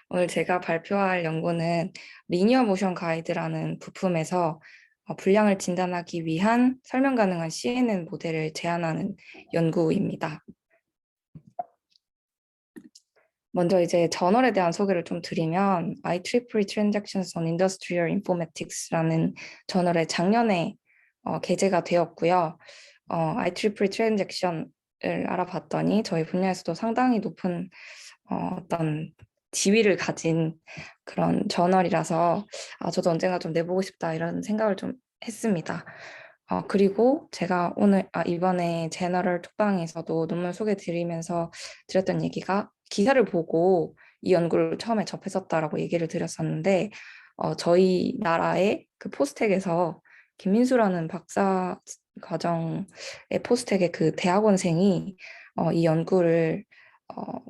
오늘 제가 발표할 연구는 리니어 모션 가이드라는 부품에서 불량을 진단하기 위한 설명 가능한 CNN 모델을 제안하는 연구입니다. 먼저 이제 저널에 대한 소개를 좀 드리면 IEEE Transactions on Industrial Informatics라는 저널에 작년에 게재가 되었고요. IEEE Transaction을 알아봤더니 저희 분야에서도 상당히 높은 어떤 지위를 가진 그런 저널이라서 저도 언젠가 좀 내보고 싶다 이런 생각을 좀 했습니다. 그리고 제가 이번에 제너럴 톡방에서도 논문 소개 드리면서 드렸던 얘기가 기사를 보고 이 연구를 처음에 접했었다라고 얘기를 드렸었는데 저희 나라의 그 포스텍에서 김민수라는 박사 과정의 포스텍의 그 대학원생이 이 연구를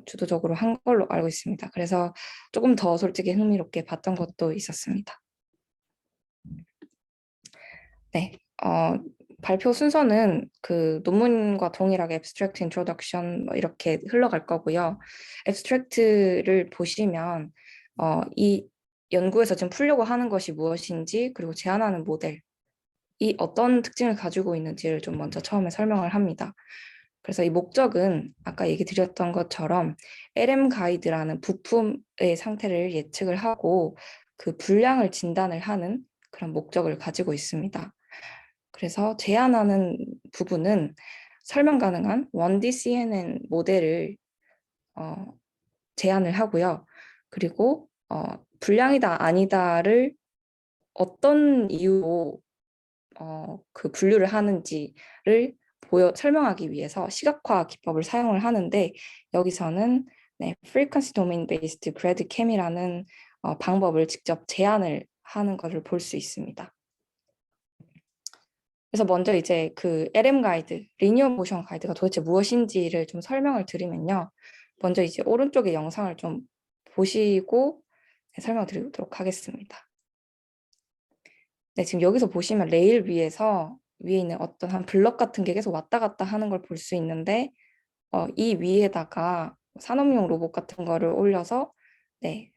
주도적으로 한 걸로 알고 있습니다. 그래서 조금 더 솔직히 흥미롭게 봤던 것도 있었습니다. 네, 발표 순서는 그 논문과 동일하게 abstract introduction 뭐 이렇게 흘러갈 거고요. abstract를 보시면 이 연구에서 지금 풀려고 하는 것이 무엇인지 그리고 제안하는 모델이 어떤 특징을 가지고 있는지를 좀 먼저 처음에 설명을 합니다. 그래서 이 목적은 아까 얘기 드렸던 것처럼 LM 가이드라는 부품의 상태를 예측을 하고 그 불량을 진단을 하는 그런 목적을 가지고 있습니다. 그래서 제안하는 부분은 설명 가능한 1D CNN 모델을 제안을 하고요. 그리고 불량이다 아니다를 어떤 이유로 그 분류를 하는지를 설명하기 위해서 시각화 기법을 사용을 하는데 여기서는 frequency domain based grad chem이라는 방법을 직접 제안을 하는 것을 볼 수 있습니다. 그래서 먼저 이제 그 LM 가이드, 리니어 모션 가이드가 도대체 무엇인지를 좀 설명을 드리면요. 먼저 이제 오른쪽의 영상을 좀 보시고 설명 드리도록 하겠습니다. 네, 지금 여기서 보시면 레일 위에 있는 어떤 한 블럭 같은 게 계속 왔다 갔다 하는 걸 볼 수 있는데 이 위에다가 산업용 로봇 같은 거를 올려서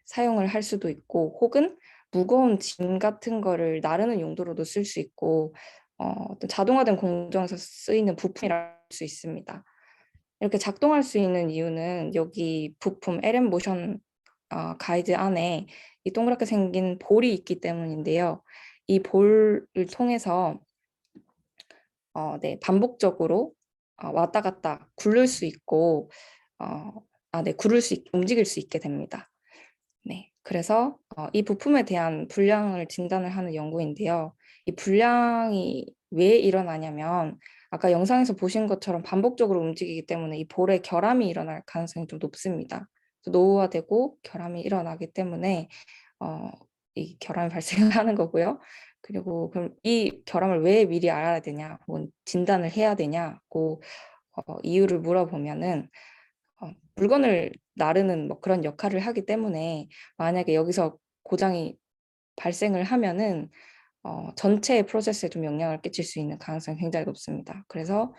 사용을 할 수도 있고 혹은 무거운 짐 같은 거를 나르는 용도로도 쓸 수 있고 어떤 자동화된 공정에서 쓰이는 부품이라 할 수 있습니다. 이렇게 작동할 수 있는 이유는 여기 부품 LM 모션 가이드 안에 이 동그랗게 생긴 볼이 있기 때문인데요. 이 볼을 통해서 반복적으로 왔다 갔다 굴릴 수 있고 움직일 수 있게 됩니다. 네, 그래서 이 부품에 대한 불량을 진단을 하는 연구인데요. 이 불량이 왜 일어나냐면 아까 영상에서 보신 것처럼 반복적으로 움직이기 때문에 이 볼에 결함이 일어날 가능성이 좀 높습니다. 노후화되고 결함이 일어나기 때문에 이 결함이 발생하는 거고요. 그리고 그럼 이 결함을 왜 미리 알아야 되냐, 혹은 진단을 해야 되냐고 이유를 물어보면은 물건을 나르는 뭐 그런 역할을 하기 때문에 만약에 여기서 고장이 발생을 하면은 전체 프로세스에 좀 영향을 끼칠 수 있는 가능성이 굉장히 높습니다. 그래서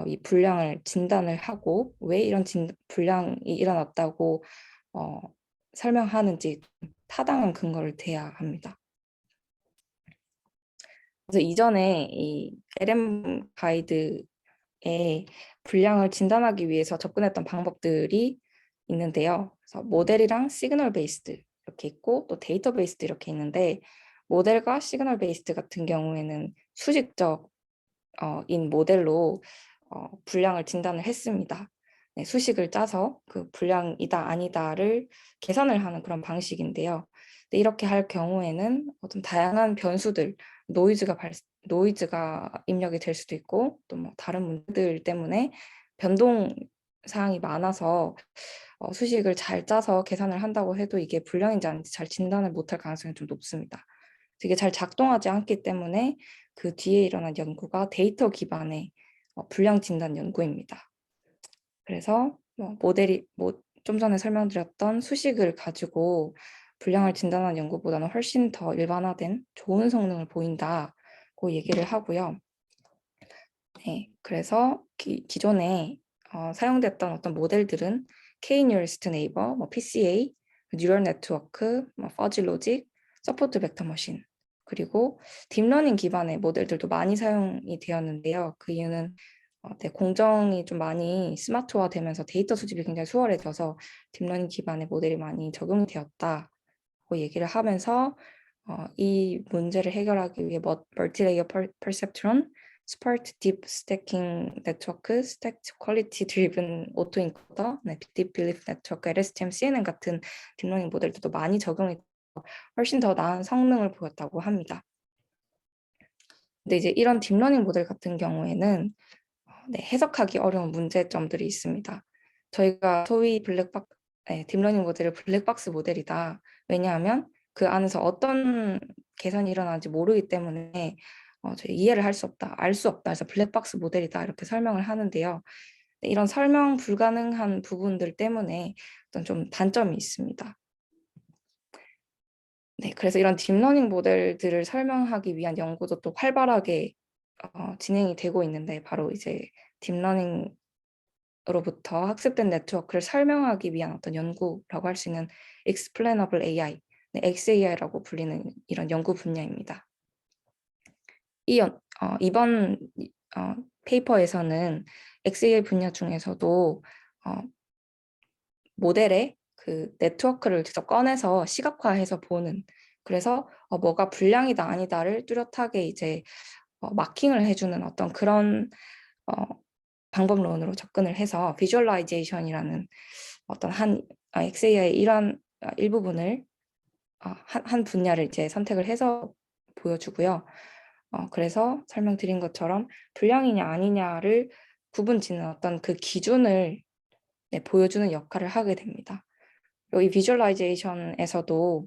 이 불량을 진단을 하고 왜 이런 불량이 일어났다고 설명하는지 타당한 근거를 대야 합니다. 그래서 이전에 이 LM 가이드에 불량을 진단하기 위해서 접근했던 방법들이 있는데요. 그래서 모델이랑 시그널 베이스드 이렇게 있고 또 데이터 베이스드 이렇게 있는데 모델과 시그널 베이스드 같은 경우에는 수직적 인 모델로 불량을 진단을 했습니다. 네, 수식을 짜서 그 불량이다 아니다를 계산을 하는 그런 방식인데요. 근데 이렇게 할 경우에는 어떤 다양한 변수들, 노이즈가 입력이 될 수도 있고 또 뭐 다른 문제들 때문에 변동 사항이 많아서 수식을 잘 짜서 계산을 한다고 해도 이게 불량인지 아닌지 잘 진단을 못할 가능성이 좀 높습니다. 되게 잘 작동하지 않기 때문에 그 뒤에 일어난 연구가 데이터 기반의 불량 진단 연구입니다. 그래서 좀 전에 설명드렸던 수식을 가지고 불량을 진단한 연구보다는 훨씬 더 일반화된 좋은 성능을 보인다고 얘기를 하고요. 네, 그래서 기존에 사용됐던 어떤 모델들은 K-Nearest Neighbor, PCA, 뉴럴 네트워크, 퍼지 로직, 서포트 벡터 머신, 그리고 딥러닝 기반의 모델들도 많이 사용이 되었는데요. 그 이유는 네, 공정이 좀 많이 스마트화되면서 데이터 수집이 굉장히 수월해져서 딥러닝 기반의 모델이 많이 적용이 되었다고 얘기를 하면서 이 문제를 해결하기 위해 멀티레이어 퍼셉트론, 스파르트 딥 스태킹 네트워크, 스택 퀄리티 드리븐 오토 인코더, 딥 빌리프 네트워크, LSTM, CNN 같은 딥러닝 모델들도 많이 적용이 훨씬 더 나은 성능을 보였다고 합니다. 근데 이제 이런 딥러닝 모델 같은 경우에는 네, 해석하기 어려운 문제점들이 있습니다. 저희가 소위 딥러닝 모델을 블랙박스 모델이다. 왜냐하면 그 안에서 어떤 계산이 일어나는지 모르기 때문에 저희 이해를 할 수 없다, 알 수 없다. 그래서 블랙박스 모델이다 이렇게 설명을 하는데요. 네, 이런 설명 불가능한 부분들 때문에 어떤 좀 단점이 있습니다. 네, 그래서 이런 딥러닝 모델들을 설명하기 위한 연구도 또 활발하게 진행이 되고 있는데 바로 이제 딥러닝 로부터 학습된 네트워크를 설명하기 위한 어떤 연구라고 할 수 있는 Explainable AI, 네, XAI라고 불리는 이런 연구 분야입니다. 이번 페이퍼에서는 XAI 분야 중에서도 모델의 그 네트워크를 직접 꺼내서 시각화해서 보는, 그래서 뭐가 불량이다 아니다를 뚜렷하게 이제 마킹을 해주는 어떤 그런 방법론으로 접근을 해서 비주얼라이제이션이라는 어떤 XAI의 이런 일부분을 한 분야를 이제 선택을 해서 보여주고요. 그래서 설명드린 것처럼 불량이냐 아니냐를 구분짓는 어떤 그 기준을 네, 보여주는 역할을 하게 됩니다. 그리고 이 비주얼라이제이션에서도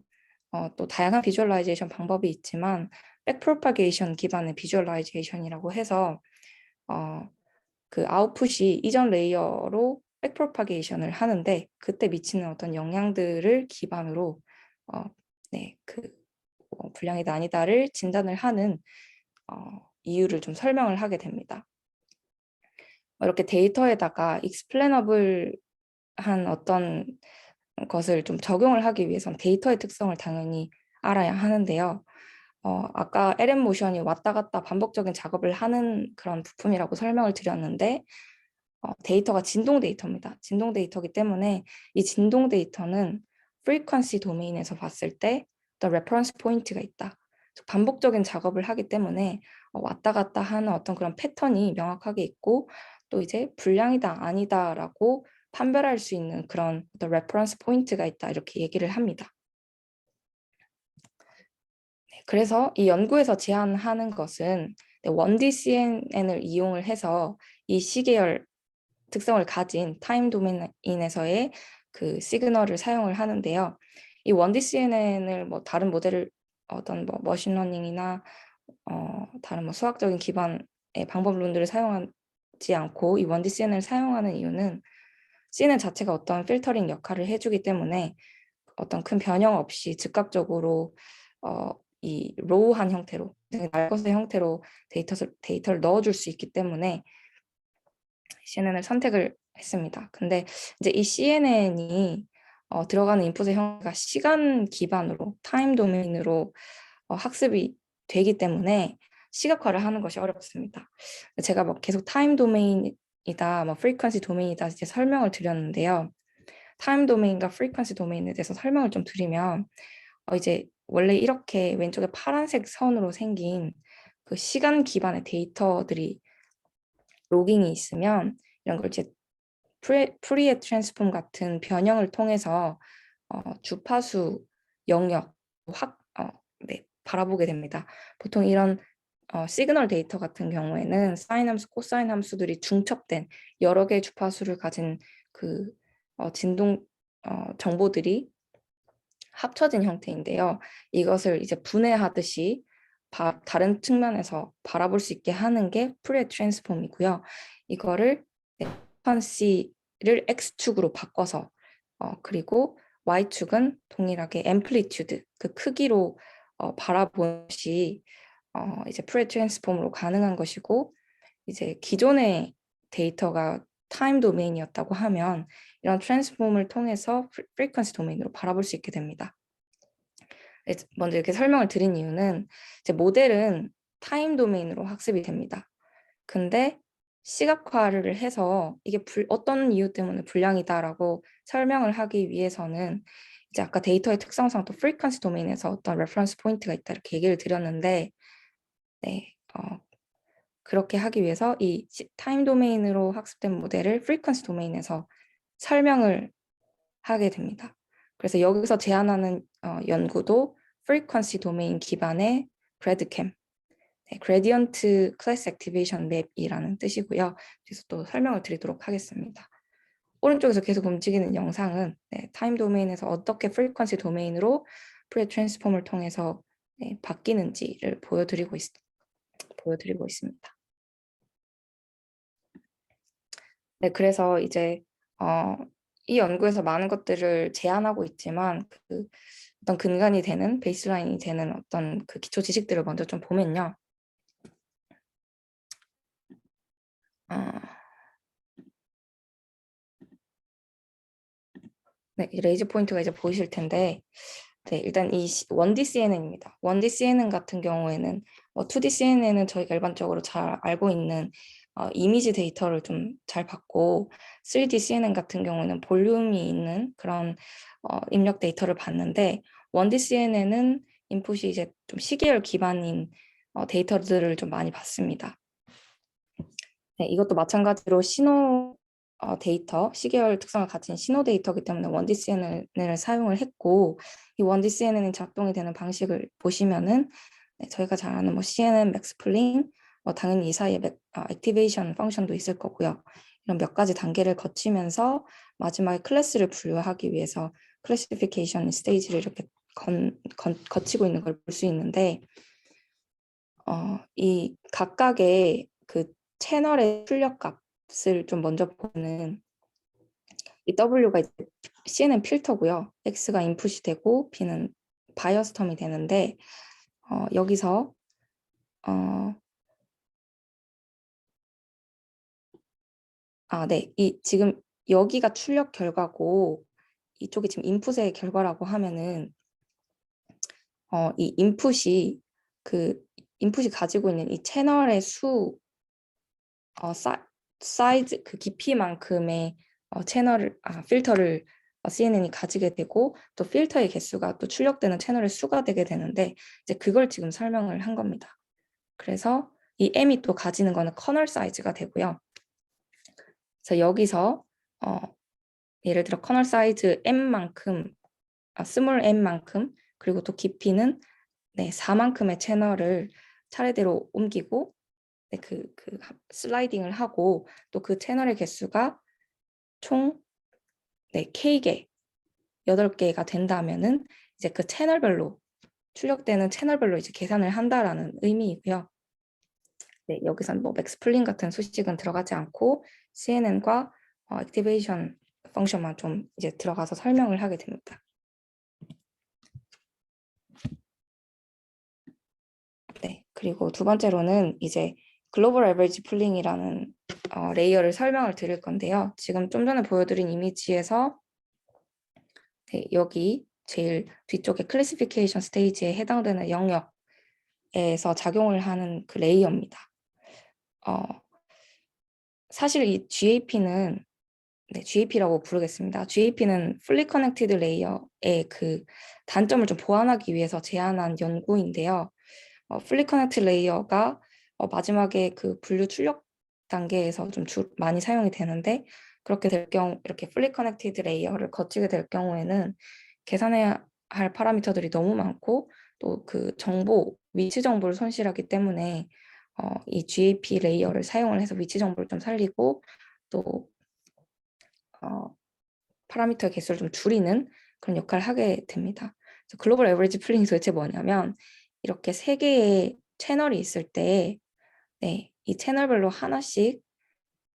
또 다양한 비주얼라이제이션 방법이 있지만 백프로파게이션 기반의 비주얼라이제이션이라고 해서 그 아웃풋이 이전 레이어로 백프로파게이션을 하는데 그때 미치는 어떤 영향들을 기반으로 네, 불량이다 아니다를 진단을 하는 이유를 좀 설명을 하게 됩니다. 이렇게 데이터에다가 익스플레너블한 어떤 것을 좀 적용을 하기 위해선 데이터의 특성을 당연히 알아야 하는데요. 아까 LM 모션이 왔다 갔다 반복적인 작업을 하는 그런 부품이라고 설명을 드렸는데 데이터가 진동 데이터입니다. 진동 데이터이기 때문에 이 진동 데이터는 프리퀀시 도메인에서 봤을 때 어떤 레퍼런스 포인트가 있다. 반복적인 작업을 하기 때문에 왔다 갔다 하는 어떤 그런 패턴이 명확하게 있고 또 이제 불량이다 아니다라고 판별할 수 있는 그런 어떤 레퍼런스 포인트가 있다 이렇게 얘기를 합니다. 그래서 이 연구에서 제안하는 것은 1D CNN을 이용을 해서 이 시계열 특성을 가진 타임 도메인에서의 그 시그널을 사용을 하는데요. 이 1D CNN을 뭐 다른 모델을 어떤 뭐 머신러닝이나 다른 뭐 수학적인 기반의 방법론들을 사용하지 않고 이 1D CNN을 사용하는 이유는 CNN 자체가 어떤 필터링 역할을 해주기 때문에 어떤 큰 변형 없이 즉각적으로 이 로우한 형태로 날것의 형태로 데이터를 넣어줄 수 있기 때문에 CNN을 선택을 했습니다. 근데 이제 이 CNN이 들어가는 인풋의 형태가 시간 기반으로 타임 도메인으로 학습이 되기 때문에 시각화를 하는 것이 어렵습니다. 제가 뭐 계속 타임 도메인이다, 뭐 프리퀀시 도메인이다 이제 설명을 드렸는데요. 타임 도메인과 프리퀀시 도메인에 대해서 설명을 좀 드리면 이제 원래 이렇게 왼쪽에 파란색 선으로 생긴 그 시간 기반의 데이터들이 로깅이 있으면 이런 걸 이제 프리에 트랜스폼 같은 변형을 통해서 주파수 영역 네, 바라보게 됩니다. 보통 이런 시그널 데이터 같은 경우에는 사인 함수, 코사인 함수들이 중첩된 여러 개의 주파수를 가진 그 진동 정보들이 합쳐진 형태인데요. 이것을 이제 분해하듯이 다른 측면에서 바라볼 수 있게 하는 게 프리에 트랜스폼이고요. 이거를 프리퀀시를 X축으로 바꿔서 그리고 Y축은 동일하게 앰플리튜드 그 크기로 바라보는 것이 이제 프리 트랜스폼으로 가능한 것이고 이제 기존의 데이터가 타임 도메인이었다고 하면 이런 트랜스폼을 통해서 프리퀀시 도메인으로 바라볼 수 있게 됩니다. 먼저 이렇게 설명을 드린 이유는 이제 모델은 타임 도메인으로 학습이 됩니다. 근데 시각화를 해서 이게 어떤 이유 때문에 불량이다라고 설명을 하기 위해서는 이제 아까 데이터의 특성상 또 프리퀀시 도메인에서 어떤 레퍼런스 포인트가 있다 이렇게 얘기를 드렸는데 네, 그렇게 하기 위해서 이 타임 도메인으로 학습된 모델을 프리퀀시 도메인에서 설명을 하게 됩니다. 그래서 여기서 제안하는 연구도 프리퀀시 도메인 기반의 그래드캠, 그레디언트 클래스 액티베이션 맵이라는 뜻이고요. 그래서 또 설명을 드리도록 하겠습니다. 오른쪽에서 계속 움직이는 영상은 타임 도메인에서 어떻게 프리퀀시 도메인으로 프리 트랜스폼을 통해서 바뀌는지를 보여드리고 있습니다. 네, 그래서 이제 이 연구에서 많은 것들을 제안하고 있지만 어떤 근간이 되는 베이스라인이 되는 어떤 그 기초 지식들을 먼저 좀 보면요. 네, 이 레이저 포인트가 이제 보이실 텐데, 네, 일단 이 1D CNN입니다. 1D CNN 같은 경우에는 2D CNN은 저희가 일반적으로 잘 알고 있는 이미지 데이터를 좀 잘 받고 3D CNN 같은 경우에는 볼륨이 있는 그런 입력 데이터를 받는데 1D CNN은 인풋이 이제 좀 시계열 기반인 데이터들을 좀 많이 받습니다. 네, 이것도 마찬가지로 신호 데이터, 시계열 특성을 가진 신호 데이터이기 때문에 1D CNN을 사용을 했고 이 1D CNN이 작동이 되는 방식을 보시면은 저희가 잘 아는 CNN, 맥스플링, 당연히 이 사이에 액티베이션 펑션도 있을 거고요. 이런 몇 가지 단계를 거치면서 마지막에 클래스를 분류하기 위해서 클래시피케이션 스테이지를 이렇게 거치고 있는 걸 볼 수 있는데 이 각각의 그 채널의 출력 값을 좀 먼저 보는 이 W가 이제 CNN 필터고요. X가 인풋이 되고 B는 바이어스 텀이 되는데 여기서 네, 지금 여기가 출력 결과고 이쪽이 지금 인풋의 결과라고 하면은 이 인풋이 가지고 있는 이 채널의 수 사이즈 그 깊이만큼의 필터를 CNN이 가지게 되고 또 필터의 개수가 또 출력되는 채널의 수가 되게 되는데 이제 그걸 지금 설명을 한 겁니다. 그래서 이 M이 또 가지는 거는 커널 사이즈가 되고요. 그래서 여기서 예를 들어 커널 사이즈 M만큼 스몰 M만큼 그리고 또 깊이는 4만큼의 채널을 차례대로 옮기고 슬라이딩을 하고 또 그 채널의 개수가 총 K개, 8개가 된다면은 이제 그 채널별로 출력되는 채널별로 이제 계산을 한다라는 의미이고요. 네, 여기선 뭐 맥스플린 같은 수식은 들어가지 않고 CNN과 액티베이션 펑션만 좀 이제 들어가서 설명을 하게 됩니다. 네, 그리고 두 번째로는 이제 글로벌 에버리지 풀링이라는 레이어를 설명을 드릴 건데요. 지금 좀 전에 보여드린 이미지에서 여기 제일 뒤쪽에 클래시피케이션 스테이지에 해당되는 영역에서 작용을 하는 그 레이어입니다. 사실 이 GAP는 GAP라고 부르겠습니다. GAP는 Fully Connected Layer의 그 단점을 좀 보완하기 위해서 제안한 연구인데요. Fully Connected Layer가 마지막에 그 분류 출력 단계에서 좀 많이 사용이 되는데 그렇게 될 경우 이렇게 Fully Connected Layer를 거치게 될 경우에는 계산해야 할 파라미터들이 너무 많고 또 그 위치 정보를 손실하기 때문에 이 GAP 레이어를 사용을 해서 위치 정보를 좀 살리고 또 파라미터 개수를 좀 줄이는 그런 역할을 하게 됩니다. 글로벌 에버리지 풀링이 도대체 뭐냐면 이렇게 3개의 채널이 있을 때 이 채널별로 하나씩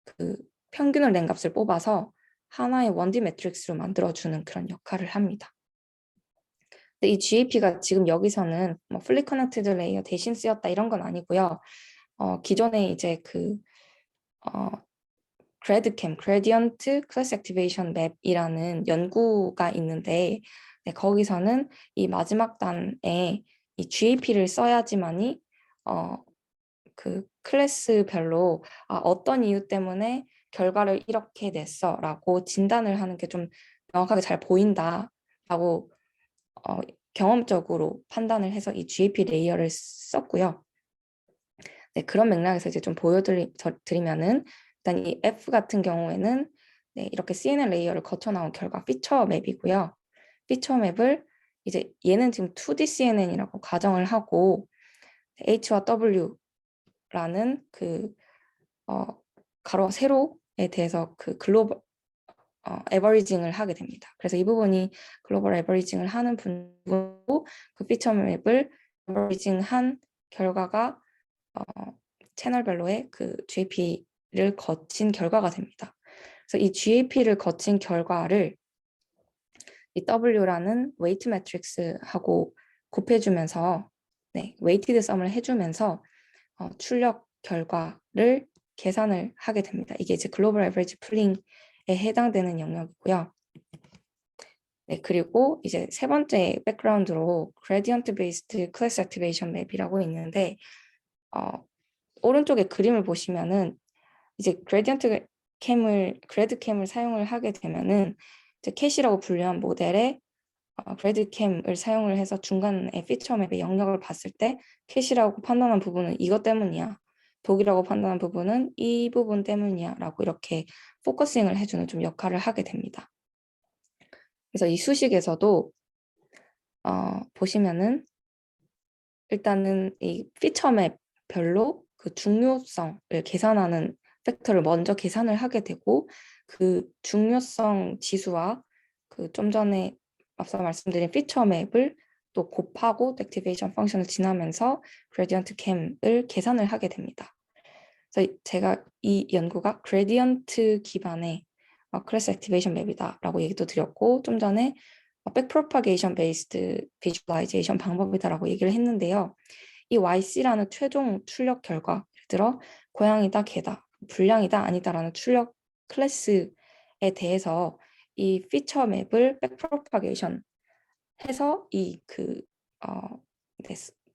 그 평균을 낸 값을 뽑아서 하나의 1D 매트릭스로 만들어주는 그런 역할을 합니다. 이 GAP가 지금 여기서는 뭐 Fully Connected Layer 대신 쓰였다 이런 건 아니고요. 기존에 이제 GradCam, Gradient Class Activation Map이라는 연구가 있는데 네, 거기서는 이 마지막 단에 이 GAP를 써야지만이 그 클래스별로 어떤 이유 때문에 결과를 이렇게 냈어라고 진단을 하는 게 좀 명확하게 잘 보인다라고 경험적으로 판단을 해서 이 GAP 레이어를 썼고요. 네, 그런 맥락에서 이제 좀 보여드리면은 일단 이 F 같은 경우에는 네, 이렇게 CNN 레이어를 거쳐 나온 결과 피처 맵이고요. 피처 맵을 이제 얘는 지금 2D CNN이라고 가정을 하고 H와 W라는 그 가로 세로에 대해서 그 글로벌 에버리징을 하게 됩니다. 그래서 이 부분이 글로벌 에버리징을 하는 부분이고 그 피처 맵을 에버리징한 결과가 채널별로의 그 GAP를 거친 결과가 됩니다. 그래서 이 GAP를 거친 결과를 이 W라는 웨이트 매트릭스하고 곱해주면서 네, 웨이티드 썸을 해주면서 출력 결과를 계산을 하게 됩니다. 이게 이제 글로벌 에버리지 풀링에 해당되는 영역이고요. 네, 그리고 이제 세 번째 백그라운드로 Gradient Based Class Activation Map이라고 있는데 오른쪽에 그림을 보시면은 이제 그래드캠을 사용을 하게 되면은 이제 캐시라고 분류한 모델에 그래드캠을 사용을 해서 중간에 피처 맵의 영역을 봤을 때 캐시라고 판단한 부분은 이것 때문이야. 독이라고 판단한 부분은 이 부분 때문이야 라고 이렇게 포커싱을 해주는 좀 역할을 하게 됩니다. 그래서 이 수식에서도 보시면은 일단은 이 피처 맵별로 그 중요성을 계산하는 팩터를 먼저 계산을 하게 되고 그 중요성 지수와 그 좀 전에 앞서 말씀드린 피처 맵을 또 곱하고 액티베이션 펑션을 지나면서 그레디언트 캠을 계산을 하게 됩니다. 그래서 제가 이 연구가 그레디언트 기반의 클래스 액티베이션 맵이다라고 얘기도 드렸고 좀 전에 백프로파게이션 베이스드 비주얼라이제이션 방법이다라고 얘기를 했는데요. 이 YC라는 최종 출력 결과, 예를 들어 고양이다, 개다, 불량이다, 아니다라는 출력 클래스에 대해서 이 피처 맵을 백프로파게이션 해서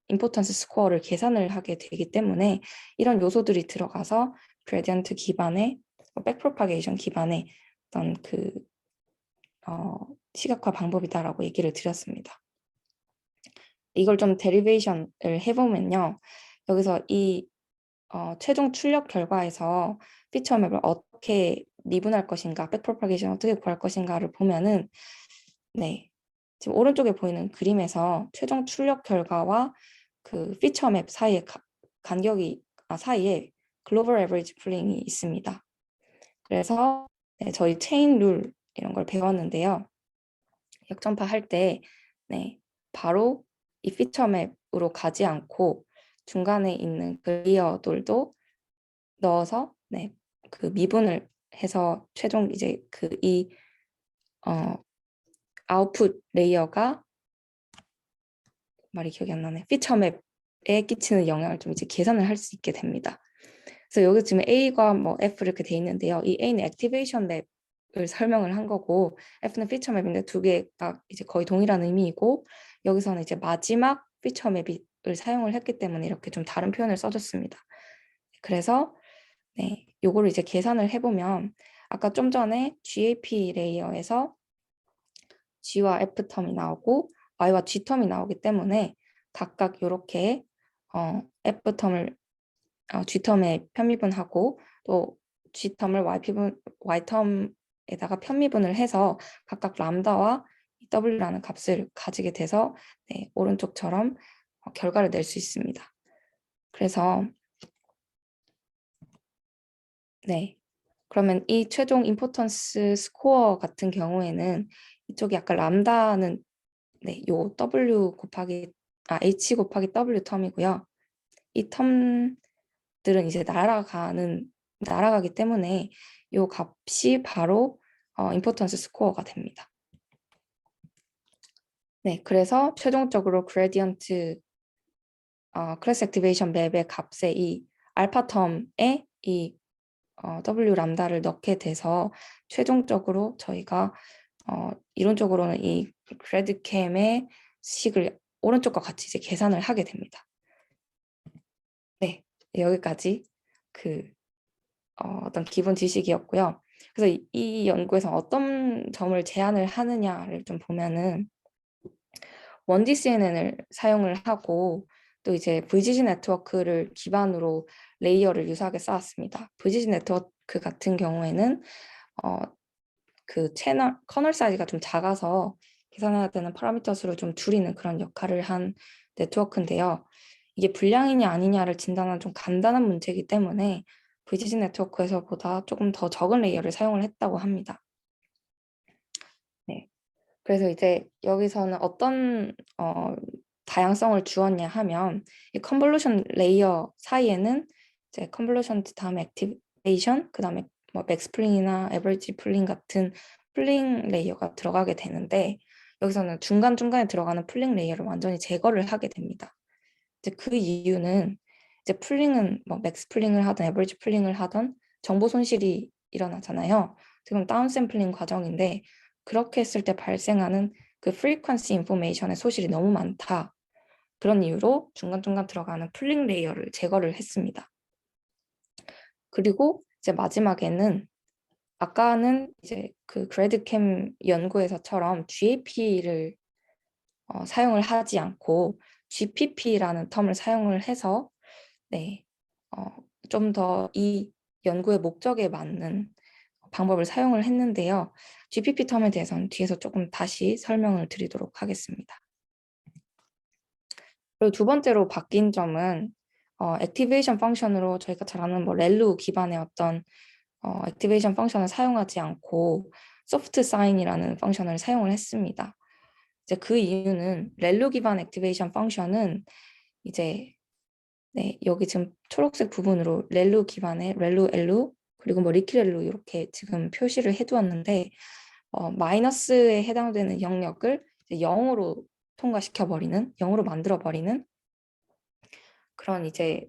임포턴스 스코어를 계산을 하게 되기 때문에 이런 요소들이 들어가서 그레디언트 기반의 백프로파게이션 기반의 어떤 시각화 방법이다라고 얘기를 드렸습니다. 이걸 좀 데리베이션을 해보면요. 여기서 이 최종 출력 결과에서 피처 맵을 어떻게 미분할 것인가, 백프로파게이션 어떻게 구할 것인가를 보면은 네, 지금 오른쪽에 보이는 그림에서 최종 출력 결과와 그 피처 맵 사이에 간격이 사이에 글로벌 에버리지 풀링이 있습니다. 그래서 네, 저희 체인 룰 이런 걸 배웠는데요. 역전파 할 때 네, 바로 이 피처 맵으로 가지 않고 중간에 있는 클리어들도 넣어서 네, 그 미분을 해서 최종 이제 아웃풋 레이어가 말이 기억이 안 나네. 피처 맵에 끼치는 영향을 좀 이제 계산을 할 수 있게 됩니다. 그래서 여기 지금 A과 뭐 F 이렇게 돼 있는데요. 이 A는 액티베이션 맵을 설명을 한 거고 F는 피처 맵인데 두 개가 이제 거의 동일한 의미이고 여기서는 이제 마지막 피처 맵을 사용을 했기 때문에 이렇게 좀 다른 표현을 써줬습니다. 그래서 네, 요거를 이제 계산을 해보면 아까 좀 전에 GAP 레이어에서 G와 F 텀이 나오고 Y와 G 텀이 나오기 때문에 각각 이렇게 F 텀을 G 텀에 편미분하고 또 G 텀을 Y 텀에다가 편미분을 해서 각각 람다와 W라는 값을 가지게 돼서 네, 오른쪽처럼 결과를 낼 수 있습니다. 그래서 네, 그러면 이 최종 임포턴스 스코어 같은 경우에는 이쪽이 아까 람다는 네, 요 W 곱하기 H 곱하기 W 텀이고요. 이 텀들은 이제 날아가기 때문에 요 값이 바로 임포턴스 스코어가 됩니다. 네, 그래서 최종적으로 그레디언트 클래스 액티베이션 맵의 값의 이 알파 텀의 이 W 람다를 넣게 돼서 최종적으로 저희가 이론적으로는 이 그래드캠의 식을 오른쪽과 같이 이제 계산을 하게 됩니다. 네, 여기까지 그 어떤 기본 지식이었고요. 그래서 이 연구에서 어떤 점을 제안을 하느냐를 좀 보면은 1D CNN을 사용을 하고 또 이제 VGG 네트워크를 기반으로 레이어를 유사하게 쌓았습니다. VGG 네트워크 같은 경우에는 어, 그 채널 커널 사이즈가 좀 작아서 계산해야 되는 파라미터 수를 좀 줄이는 그런 역할을 한 네트워크인데요. 이게 불량이냐 아니냐를 진단하는 좀 간단한 문제이기 때문에 VGG 네트워크에서보다 조금 더 적은 레이어를 사용을 했다고 합니다. 네. 그래서 이제 여기서는 어떤 다양성을 주었냐 하면 이 컨볼루션 레이어 사이에는 이제 컨볼루션 다음에 액티베이션 그다음에 뭐 맥스플링이나 에버리지 풀링 같은 풀링 레이어가 들어가게 되는데 여기서는 중간중간에 들어가는 풀링 레이어를 완전히 제거를 하게 됩니다. 이제 그 이유는 이제 풀링은 뭐 맥스 풀링을 하든 에버리지 풀링을 하든 정보 손실이 일어나잖아요. 지금 다운샘플링 과정인데 그렇게 했을 때 발생하는 그 프리퀀시 인포메이션의 소실이 너무 많다. 그런 이유로 중간중간 들어가는 풀링 레이어를 제거를 했습니다. 그리고 이제 마지막에는 아까는 이제 그 그래드캠 연구에서처럼 GAP를 사용을 하지 않고 GPP라는 텀을 사용을 해서 네, 좀 더 이 연구의 목적에 맞는 방법을 사용을 했는데요. GPP 텀에 대해서는 뒤에서 조금 다시 설명을 드리도록 하겠습니다. 그리고 두 번째로 바뀐 점은 액티베이션 펑션으로 저희가 잘 아는 뭐 렐루 기반의 어떤 액티베이션 펑션을 사용하지 않고 소프트 사인이라는 펑션을 사용을 했습니다. 이제 그 이유는 렐루 기반 액티베이션 펑션은 이제 네, 여기 지금 초록색 부분으로 렐루 기반의 렐루 엘루 그리고 뭐 리키렐루 이렇게 지금 표시를 해두었는데 마이너스에 해당되는 영역을 이제 0으로 통과시켜 버리는 0으로 만들어 버리는 그런 이제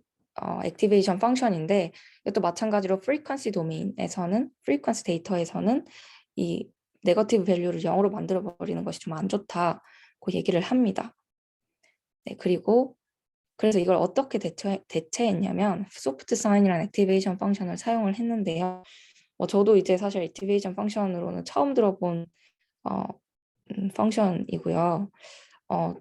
액티베이션 펑션인데 이것도 마찬가지로 프리퀀시 도메인에서는 프리퀀시 데이터에서는 이 네거티브 밸류를 0으로 만들어 버리는 것이 좀 안 좋다고 얘기를 합니다. 네, 그리고 그래서 이걸 어떻게 대체했냐면 소프트 사인이라는 액티베이션 펑션을 사용을 했는데요. 저도 이제 사실 액티베이션 펑션으로는 처음 들어본 어, 펑션이고요.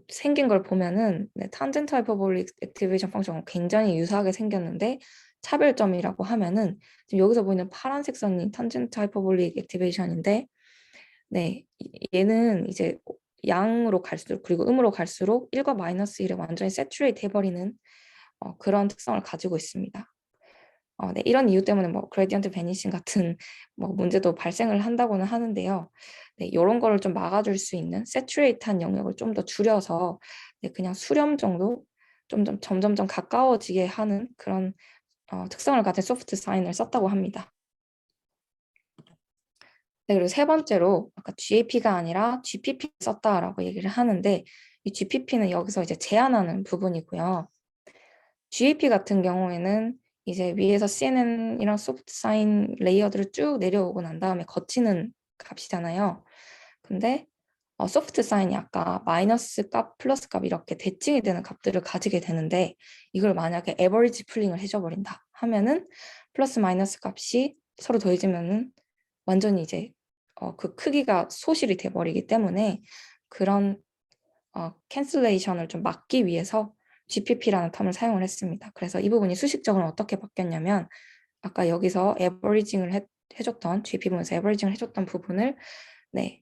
생긴 걸 보면은 네, 탄젠트 하이퍼볼릭 액티베이션 펑션은 굉장히 유사하게 생겼는데 차별점이라고 하면은 지금 여기서 보이는 파란색 선이 탄젠트 하이퍼볼릭 액티베이션인데 네, 얘는 이제 양으로 갈수록 그리고 음으로 갈수록 1과 마이너스 1에 완전히 세츄레이트 해버리는 그런 특성을 가지고 있습니다. 네, 이런 이유 때문에 뭐 그레디언트 베니싱 같은 뭐 문제도 발생을 한다고는 하는데요. 네, 이런 거를 좀 막아줄 수 있는 세츄레이트한 영역을 좀 더 줄여서 네, 그냥 수렴 정도 점점점 가까워지게 하는 그런 특성을 가진 소프트 사인을 썼다고 합니다. 네, 그리고 세 번째로 아까 GAP가 아니라 GPP 썼다라고 얘기를 하는데 이 GPP는 여기서 이제 제한하는 부분이고요. GAP 같은 경우에는 이제 위에서 CNN이랑 소프트 사인 레이어들을 쭉 내려오고 난 다음에 거치는 값이잖아요. 근데 소프트 사인이 아까 마이너스 값, 플러스 값 이렇게 대칭이 되는 값들을 가지게 되는데 이걸 만약에 에버리지 풀링을 해줘버린다 하면은 플러스 마이너스 값이 서로 더해지면은 완전히 이제 그 크기가 소실이 돼버리기 때문에 그런 캔슬레이션을 좀 막기 위해서 GPP라는 텀을 사용을 했습니다. 그래서 이 부분이 수식적으로 어떻게 바뀌었냐면 아까 여기서 에버리징을 해줬던 GP 부분에서 에버리징을 해줬던 부분을 네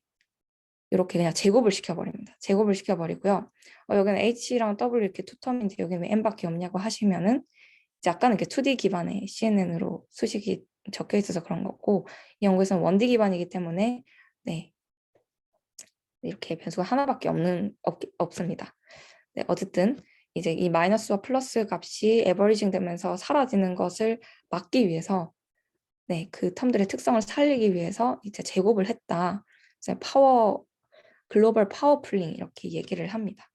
이렇게 그냥 제곱을 시켜버립니다. 제곱을 시켜버리고요. 여기는 H랑 W 이렇게 두 텀인데 여기는 N밖에 없냐고 하시면은 이제 아까는 이렇게 2D 기반의 CNN으로 수식이 적혀 있어서 그런 거고 이 연구에서는 1D 기반이기 때문에 네 이렇게 변수가 하나밖에 없습니다. 네, 어쨌든 이제 이 마이너스와 플러스 값이 에버리징 되면서 사라지는 것을 막기 위해서 네, 그 텀들의 특성을 살리기 위해서 이제 제곱을 했다. 이제 글로벌 파워 풀링 이렇게 얘기를 합니다.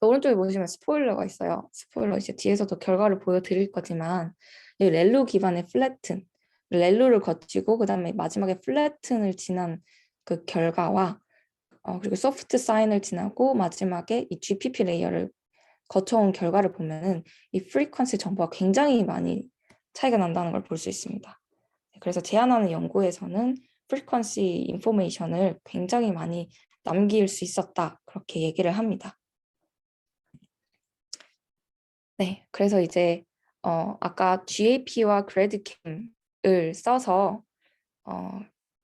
오른쪽에 보시면 스포일러가 있어요. 스포일러 이제 뒤에서도 결과를 보여드릴 거지만 이 렐로 기반의 플래튼, 렐로를 거치고 그다음에 마지막에 플래튼을 지난 그 결과와 그리고 소프트 사인을 지나고 마지막에 이 GPP 레이어를 거쳐온 결과를 보면은 이 프리퀀시 정보가 굉장히 많이 차이가 난다는 걸 볼 수 있습니다. 그래서 제안하는 연구에서는 프리퀀시 인포메이션을 굉장히 많이 남길 수 있었다. 그렇게 얘기를 합니다. 네, 그래서 이제 아까 GAP와 그래드캠을 써서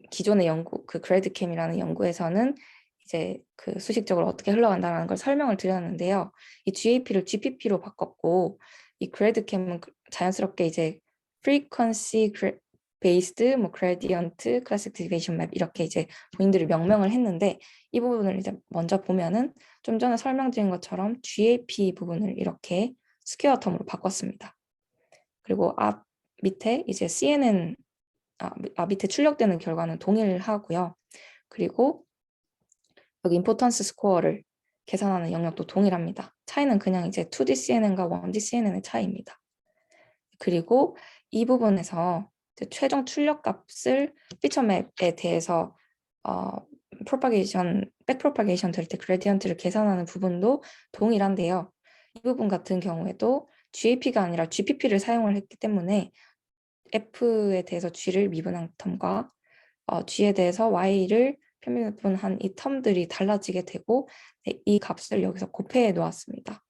기존의 연구, 그 그래드캠이라는 연구에서는 이제 그 수식적으로 어떻게 흘러간다는 걸 설명을 드렸는데요. 이 GAP를 GPP로 바꿨고 이 그래드캠은 자연스럽게 이제 frequency based, 뭐 gradient, classification map 이렇게 이제 본인들이 명명을 했는데 이 부분을 이제 먼저 보면은 좀 전에 설명드린 것처럼 GAP 부분을 이렇게 스퀘어 텀으로 바꿨습니다. 그리고 앞 밑에 이제 CNN 밑에 출력되는 결과는 동일하고요. 그리고 여기 임포턴스 스코어를 계산하는 영역도 동일합니다. 차이는 그냥 이제 2D CNN과 1D CNN의 차이입니다. 그리고 이 부분에서 최종 출력 값을 피처 맵에 대해서 백 프로파게이션 될 때 그레디언트를 계산하는 부분도 동일한데요. 이 부분 같은 경우에도 GAP가 아니라 GPP를 사용을 했기 때문에 F에 대해서 G를 미분한 텀과 G에 대해서 Y를 편미분한 이 텀들이 달라지게 되고 이 값을 여기서 곱해 놓았습니다.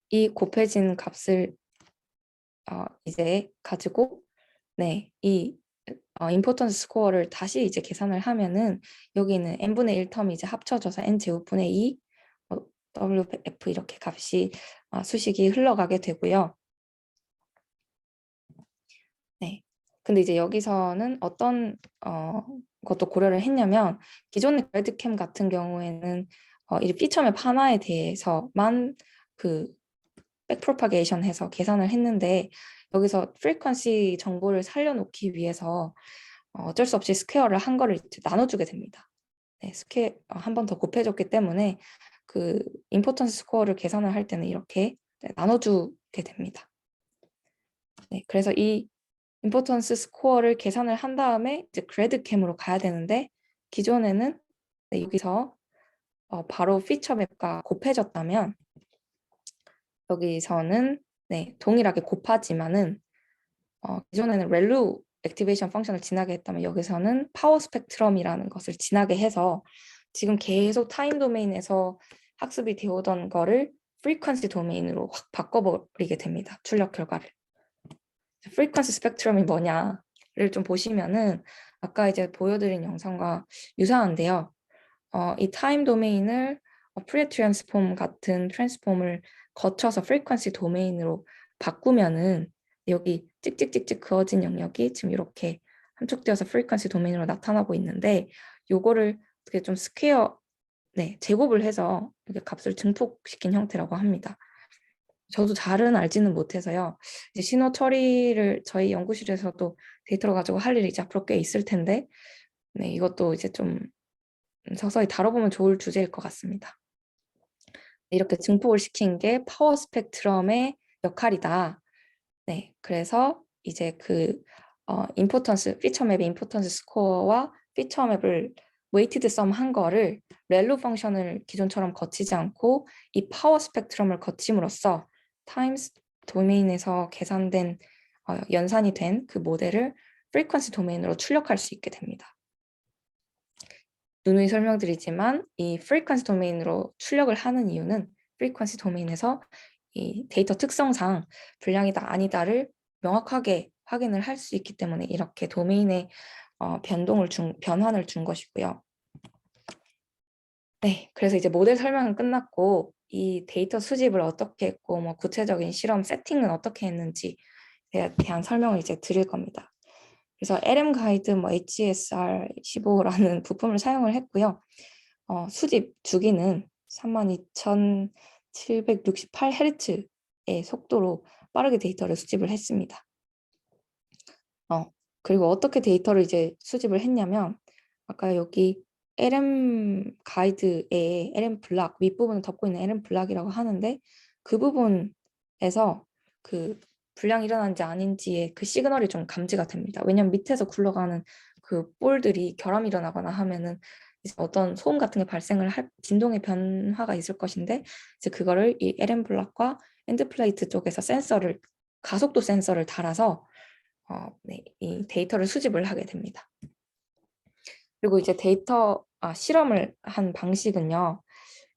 이 곱해진 값을 이제 가지고 이 임포턴스 스코어를 다시 이제 계산을 하면은 여기 있는 n분의 1 텀이 이제 합쳐져서 n 제곱분의 2 WF 이렇게 값이 수식이 흘러가게 되고요. 네. 근데 이제 여기서는 어떤 것도 고려를 했냐면 기존의 그래드캠 같은 경우에는 이 피처맵 하나에 대해서만 그 백프로파게이션 해서 계산을 했는데 여기서 프리퀀시 정보를 살려놓기 위해서 어쩔 수 없이 스퀘어를 한 거를 나눠주게 됩니다. 네, 스퀘어 한 번 더 곱해줬기 때문에 그 임포턴스 스코어를 계산을 할 때는 이렇게 나눠주게 됩니다. 네, 그래서 이 임포턴스 스코어를 계산을 한 다음에 이제 그래드캠으로 가야 되는데 기존에는 여기서 바로 피처 맵과 곱해졌다면 여기서는 동일하게 곱하지만은 기존에는 렐루 액티베이션 펑션을 지나게 했다면 여기서는 파워 스펙트럼이라는 것을 지나게 해서 지금 계속 타임 도메인에서 학습이 되어오던 거를 프리퀀시 도메인으로 확 바꿔버리게 됩니다. 출력 결과를. 프리퀀시 스펙트럼이 뭐냐를 좀 보시면은 아까 이제 보여드린 영상과 유사한데요. 이 타임 도메인을 프리에 트랜스폼 같은 트랜스폼을 거쳐서 프리퀀시 도메인으로 바꾸면은 여기 찍찍찍찍 그어진 영역이 지금 이렇게 함축되어서 프리퀀시 도메인으로 나타나고 있는데 요거를 어떻게 좀 스퀘어 제곱을 해서 이렇게 값을 증폭시킨 형태라고 합니다. 저도 잘은 알지는 못해서요. 이제 신호 처리를 저희 연구실에서도 데이터를 가지고 할 일이 이제 앞으로 꽤 있을 텐데 이것도 이제 좀 서서히 다뤄보면 좋을 주제일 것 같습니다. 이렇게 증폭을 시킨 게 파워 스펙트럼의 역할이다. 네, 그래서 이제 그 임포턴스 피처 맵의 임포턴스 스코어와 피처 맵을 웨이티드 썸 한 거를 렐로 펑션을 기존처럼 거치지 않고 이 파워 스펙트럼을 거침으로써 타임스 도메인에서 계산된 연산이 된 그 모델을 프리퀀시 도메인으로 출력할 수 있게 됩니다. 누누이 설명드리지만 이 프리퀀시 도메인으로 출력을 하는 이유는 프리퀀시 도메인에서 이 데이터 특성상 불량이다 아니다를 명확하게 확인을 할 수 있기 때문에 이렇게 도메인의 변환을 준 것이고요. 네, 그래서 이제 모델 설명은 끝났고 이 데이터 수집을 어떻게 했고 뭐 구체적인 실험 세팅은 어떻게 했는지에 대한 설명을 이제 드릴 겁니다. 그래서 LM 가이드 뭐 HSR15라는 부품을 사용을 했고요. 수집 주기는 32,768Hz의 속도로 빠르게 데이터를 수집을 했습니다. 그리고 어떻게 데이터를 이제 수집을 했냐면 아까 여기 LM 가이드에 LM 블락 윗부분을 덮고 있는 LM 블락이라고 하는데 그 부분에서 그 불량이 일어난지 아닌지의 그 시그널이 좀 감지가 됩니다. 왜냐면 밑에서 굴러가는 그 볼들이 결함이 일어나거나 하면은 이제 어떤 소음 같은 게 발생을 할 진동의 변화가 있을 것인데 이제 그거를 이 LM 블락과 엔드 플레이트 쪽에서 가속도 센서를 달아서 네, 이 데이터를 수집을 하게 됩니다. 그리고 이제 실험을 한 방식은요.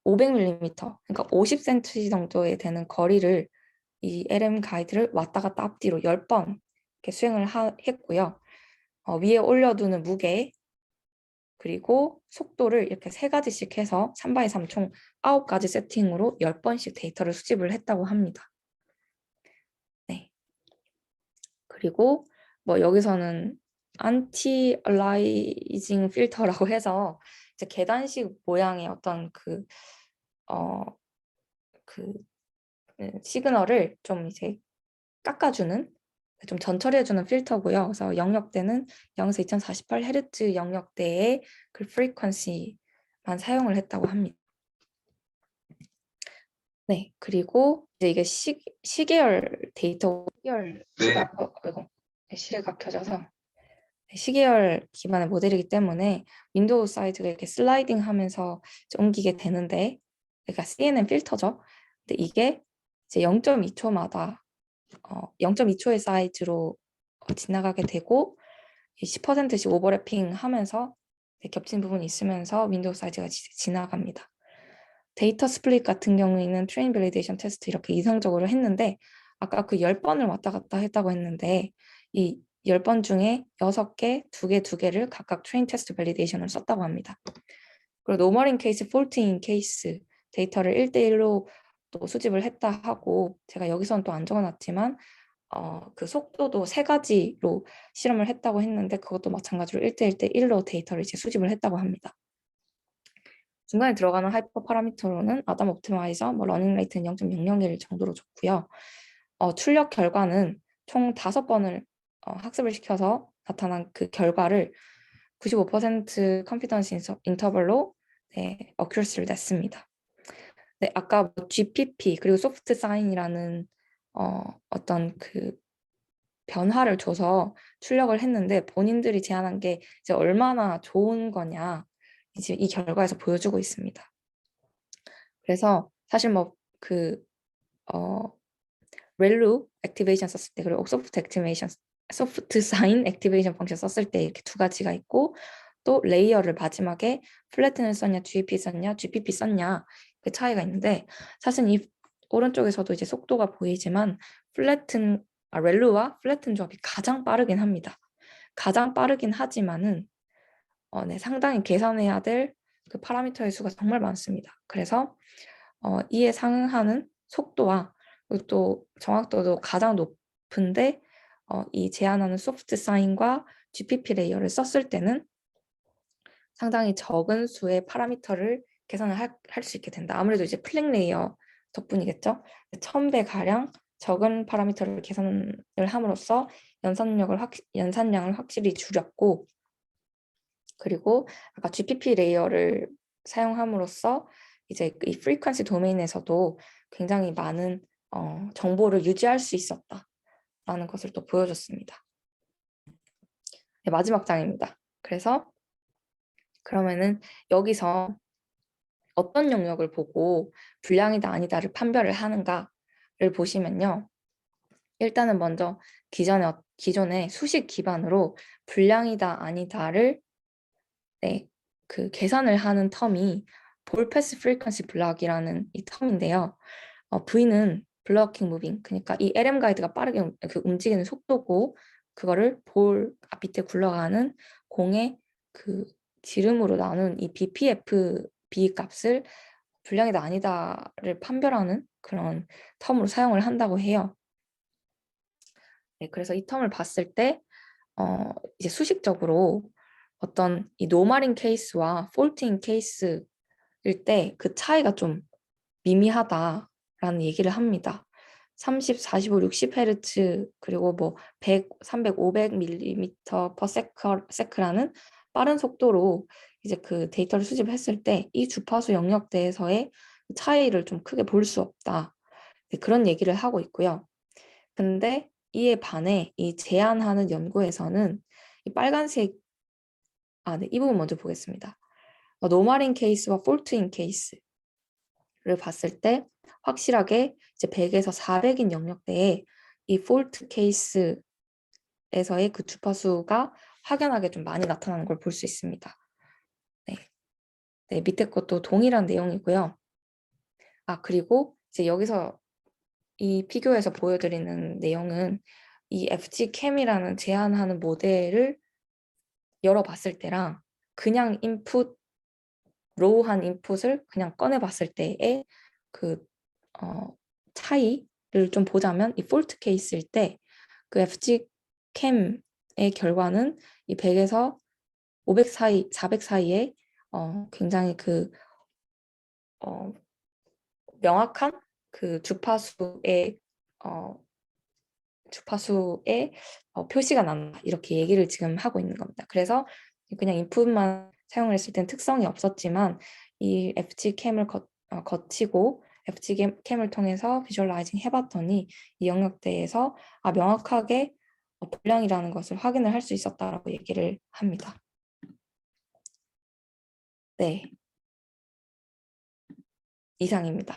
500mm, 그러니까 50cm 정도에 되는 거리를 이 LM 가이드를 왔다 갔다 앞뒤로 10번 이렇게 수행을 했고요. 위에 올려두는 무게, 그리고 속도를 이렇게 3가지씩 해서 3x3 총 9가지 세팅으로 10번씩 데이터를 수집을 했다고 합니다. 네. 그리고 뭐 여기서는 안티 얼라이징 필터라고 해서 이제 계단식 모양의 어떤 그 시그널을 좀 이제 깎아주는 좀 전처리해주는 필터고요. 그래서 영역대는 0에서 2048Hz 영역대의 그 프리퀀시만 사용을 했다고 합니다. 네, 그리고 이제 이게 시계열 데이터, 시계가 켜져서 시계열 기반의 모델이기 때문에 윈도우 사이즈가 이렇게 슬라이딩 하면서 옮기게 되는데, 그러니까 CNN 필터죠. 근데 이게 이제 0.2초마다 0.2초의 사이즈로 지나가게 되고 10%씩 오버래핑 하면서 겹친 부분이 있으면서 윈도우 사이즈가 지나갑니다. 데이터 스플릿 같은 경우에는 트레인 밸리데이션 테스트 이렇게 이상적으로 했는데 아까 그 10번을 왔다 갔다 했다고 했는데 이 10번 중에 6개, 2개, 2개를 각각 트레인 테스트 밸리데이션을 썼다고 합니다. 그리고 노멀인 케이스, 폴트인 케이스 데이터를 1대1로 또 수집을 했다 하고 제가 여기서는 또 안 적어놨지만 그 속도도 3가지로 실험을 했다고 했는데 그것도 마찬가지로 1대1대1로 데이터를 이제 수집을 했다고 합니다. 중간에 들어가는 하이퍼 파라미터로는 아담 옵티마이저, 러닝 레이트는 0.001 정도로 줬고요. 출력 결과는 총 5번을 학습을 시켜서 나타난 그 결과를 95% 컨피던스 인터벌로 어큐러시를 냈습니다. 네, 아까 GPP 그리고 소프트 사인이라는 어떤 그 변화를 줘서 출력을 했는데 본인들이 제안한 게 이제 얼마나 좋은 거냐 이제 이 결과에서 보여주고 있습니다. 그래서 사실 렐루 액티베이션 썼을 때 그리고 소프트 사인 액티베이션 펑션 썼을 때 이렇게 2가지가 있고 또 레이어를 마지막에 플래튼을 썼냐 GPP 썼냐 그 차이가 있는데 사실 이 오른쪽에서도 이제 속도가 보이지만 렐루와 플래튼 조합이 가장 빠르긴 합니다. 가장 빠르긴 하지만은 네, 상당히 계산해야 될 그 파라미터의 수가 정말 많습니다. 그래서 이에 상응하는 속도와 그리고 또 정확도도 가장 높은데 이 제한하는 소프트 사인과 GPP 레이어를 썼을 때는 상당히 적은 수의 파라미터를 계산을 할 수 있게 된다. 아무래도 이제 플랭 레이어 덕분이겠죠. 1000배 가량 적은 파라미터를 계산을 함으로써 연산량을 확실히 줄였고 그리고 아까 GPP 레이어를 사용함으로써 이제 이 프리퀀시 도메인에서도 굉장히 많은 정보를 유지할 수 있었다라는 것을 또 보여줬습니다. 네, 마지막 장입니다. 그래서 그러면은 여기서 어떤 영역을 보고 불량이다 아니다를 판별을 하는가를 보시면요. 일단은 먼저 기존의 수식 기반으로 불량이다 아니다를 그 계산을 하는 텀이 볼 패스 프리퀀시 블럭이라는 이 텀인데요. V는 블러킹 무빙, 그러니까 이 LM 가이드가 빠르게 움직이는 속도고 그거를 볼 밑에 굴러가는 공의 그 지름으로 나눈 이 BPFB 값을 불량이다 아니다를 판별하는 그런 텀으로 사용을 한다고 해요. 네, 그래서 이 텀을 봤을 때 이제 수식적으로 어떤 이 노말인 케이스와 폴트인 케이스일 때 그 차이가 좀 미미하다라는 얘기를 합니다. 30, 45, 60Hz 그리고 뭐 100, 300, 500mm per sec라는 빠른 속도로 이제 그 데이터를 수집했을 때 이 주파수 영역대에서의 차이를 좀 크게 볼 수 없다. 네, 그런 얘기를 하고 있고요. 근데 이에 반해 이 제안하는 연구에서는 이 빨간색, 네, 이 부분 먼저 보겠습니다. 노말인 케이스와 폴트인 케이스를 봤을 때 확실하게 이제 100에서 400인 영역대에 이 폴트 케이스에서의 그 주파수가 확연하게 좀 많이 나타나는 걸 볼 수 있습니다. 네. 네, 밑에 것도 동일한 내용이고요. 그리고 이제 여기서 이 비교해서 보여드리는 내용은 이 FGCAM이라는 제안하는 모델을 열어봤을 때랑 그냥 로우한 인풋을 그냥 꺼내봤을 때의 그 차이를 좀 보자면 이 폴트 케이스일 때 그 FGCAM의 결과는 이 100에서 500 사이, 400 사이에 굉장히 그 명확한 그 주파수의 표시가 난다. 이렇게 얘기를 지금 하고 있는 겁니다. 그래서 그냥 인풋만 사용을 했을 땐 특성이 없었지만 이 FGCAM을 거치고 FGCAM을 통해서 비주얼라이징 해봤더니 이 영역대에서 명확하게 불량이라는 것을 확인을 할 수 있었다라고 얘기를 합니다. 네, 이상입니다.